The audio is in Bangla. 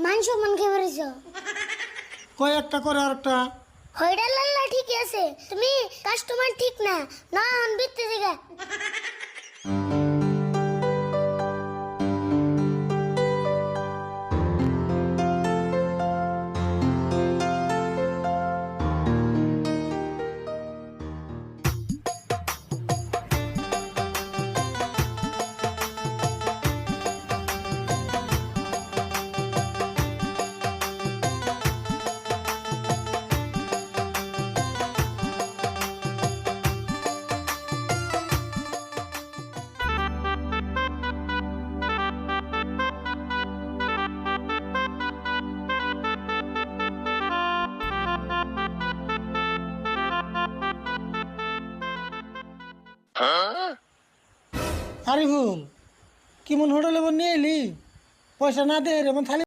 মান সম্মান খেয়ে বেরিয়েছ। কয় একটা করে আর একটা। হইডা লাল্লা ঠিক আছে, তুমি কাস্টমার ঠিক না, না অন বিত্তে জায়গা। আরিফুল কি মন হোটেলে নিয়ে এলি? পয়সা না দে রে, থালি